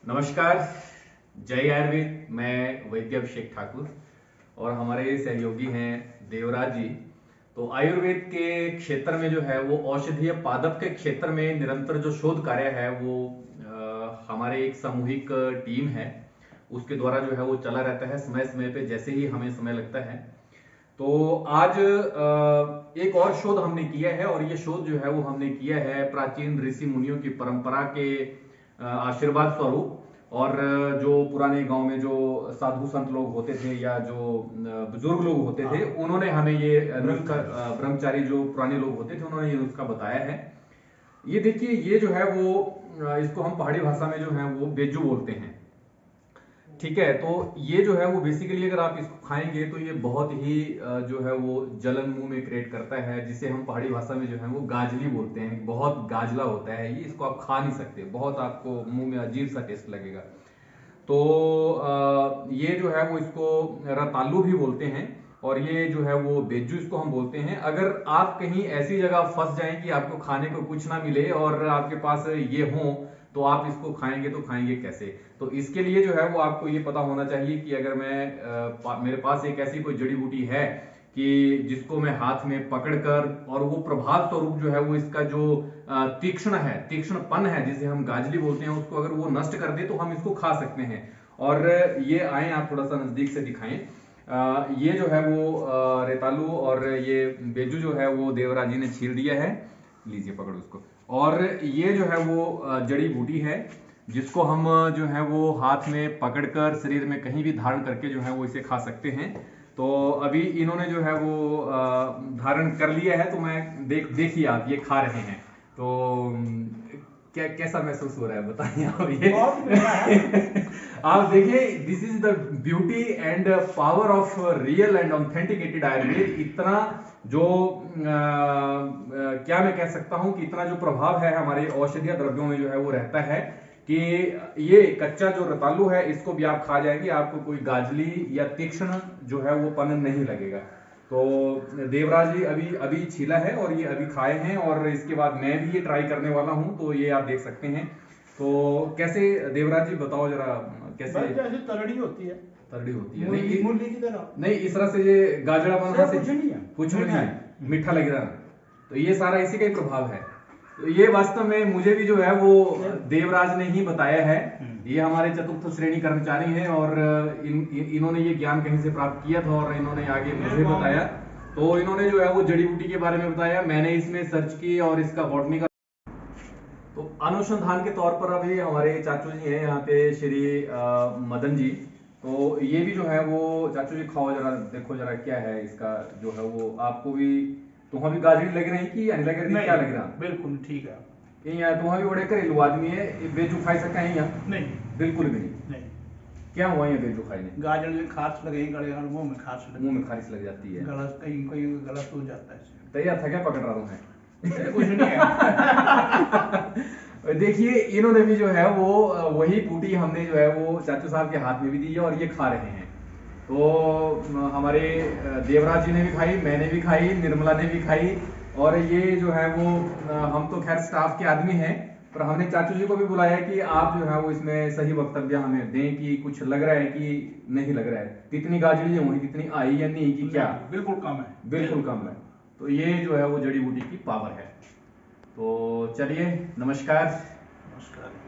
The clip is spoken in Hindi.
नमस्कार। जय आयुर्वेद। मैं वैद्य अभिषेक ठाकुर और हमारे सहयोगी हैं देवराज जी। तो आयुर्वेद के क्षेत्र में जो है वो औषधीय पादप के क्षेत्र में निरंतर जो शोध कार्य है वो हमारे एक सामूहिक टीम है, उसके द्वारा जो है वो चला रहता है समय समय पे जैसे ही हमें समय लगता है। तो आज एक और शोध हमने किया है और ये शोध जो है वो हमने किया है प्राचीन ऋषि मुनियों की परंपरा के आशीर्वाद स्वरूप। और जो पुराने गांव में जो साधु संत लोग होते थे या जो बुजुर्ग लोग होते थे, उन्होंने हमें ये नुस्खा, ब्रह्मचारी जो पुराने लोग होते थे, उन्होंने ये नुस्खा बताया है। ये देखिए, ये जो है वो इसको हम पहाड़ी भाषा में जो है वो बेजू बोलते हैं। ठीक है, तो ये जो है वो बेसिकली अगर आप इसको खाएंगे तो ये बहुत ही जो है वो जलन मुंह में क्रिएट करता है, जिसे हम पहाड़ी भाषा में जो है वो गाजली बोलते हैं। बहुत गाजला होता है ये, इसको आप खा नहीं सकते, बहुत आपको मुंह में अजीब सा टेस्ट लगेगा। तो ये जो है वो इसको रतालू भी बोलते हैं और ये जो है वो बेज्जू इसको हम बोलते हैं। अगर आप कहीं ऐसी जगह फंस जाएं कि आपको खाने को कुछ ना मिले और आपके पास ये हो, तो आप इसको खाएंगे तो खाएंगे कैसे? तो इसके लिए जो है वो आपको ये पता होना चाहिए कि अगर मेरे पास एक ऐसी कोई जड़ी बूटी है कि जिसको मैं हाथ में पकड़कर और वो प्रभाव स्वरूप जो है वो इसका जो तीक्ष्णपन है जिसे हम गाजली बोलते हैं, उसको अगर वो नष्ट कर दे तो हम इसको खा सकते हैं। और ये आए आप थोड़ा सा नजदीक से दिखाएं। ये जो है वो रेतालू और ये बेजू जो है वो देवराज जी ने छील दिया है। लीजिए, पकड़ो उसको। और ये जो है वो जड़ी बूटी है जिसको हम जो है वो हाथ में पकड़कर शरीर में कहीं भी धारण करके जो है वो इसे खा सकते हैं। तो अभी इन्होंने जो है वो धारण कर लिया है, तो मैं देखिए आप ये खा रहे हैं तो कैसा महसूस हो रहा है बताइए आप ये। आप देखिए, this is the beauty and power of real and authenticated Ayurveda. इतना जो क्या मैं कह सकता हूं कि इतना जो प्रभाव है हमारे औषधीय द्रव्यों में जो है वो रहता है कि ये कच्चा जो रतालू है इसको भी आप खा जाएंगे, आपको कोई गाजली या तीक्ष्ण जो है वो पन नहीं लगेगा। तो देवराज जी अभी अभी छीला है और ये अभी खाए हैं और इसके बाद मैं भी ये ट्राई करने वाला हूं, तो ये आप देख सकते हैं। तो कैसे देवराज जी बताओ जरा, कैसे? जैसे तरड़ी होती है, तरड़ी होती है? नहीं, मूली की तरह नहीं, इस तरह से ये गाजड़ापन से कुछ नहीं है, कुछ नहीं है, मीठा लग रहा है। तो ये सारा इसी का ही प्रभाव है। तो ये वास्तव में मुझे भी जो है वो देवराज ने ही बताया है। ये हमारे चतुर्थ श्रेणी कर्मचारी हैं और इन्होंने ये ज्ञान कहीं से प्राप्त किया था और इन्होंने आगे मुझे बताया। तो इन्होंने जो है वो जड़ी बूटी के बारे में बताया, मैंने इसमें सर्च की और इसका बॉटनी का तो अनुसंधान के तौर पर अभी हमारे चाचू जी हैं यहाँ पे, श्री मदन जी। तो ये भी जो है वो चाचू जी खाओ जरा, देखो जरा क्या है इसका जो है वो। आपको भी तुम्हें भी गाजरी लग रही कि नहीं लग रही, क्या लग रहा? बिल्कुल ठीक है। यहाँ तुम्हें भी बड़े घरेलू आदमी है, बेजू खाई सका है यहाँ? नहीं, बिल्कुल भी नहीं। नहीं, क्या हुआ यहाँ बेजू खाई ने? गाजर में खास लगे, गले मुंह में खास लगे, मुंह में खारिश लग जाती है, गला कहीं कहीं गला सूज जाता है। तैयार था क्या पकड़ रहा हूँ मैं? कुछ नहीं है। देखिए, इन्होंने भी जो है वो वही बूटी हमने जो है वो चाचू साहब के हाथ में भी दी है और ये खा रहे हैं। तो हमारे देवराज जी ने भी खाई, मैंने भी खाई, निर्मला ने भी खाई। और ये जो है वो हम तो खैर स्टाफ के आदमी हैं, पर हमने चाचू जी को भी बुलाया कि आप जो है वो इसमें सही वक्तव्य हमें दें कि कुछ लग रहा है कि नहीं लग रहा है, कितनी गाजरी हुई, कितनी आई या नहीं कि क्या? बिल्कुल कम है, बिल्कुल कम है। तो ये जो है वो जड़ी बूटी की पावर है। तो चलिए, नमस्कार। नमस्कार।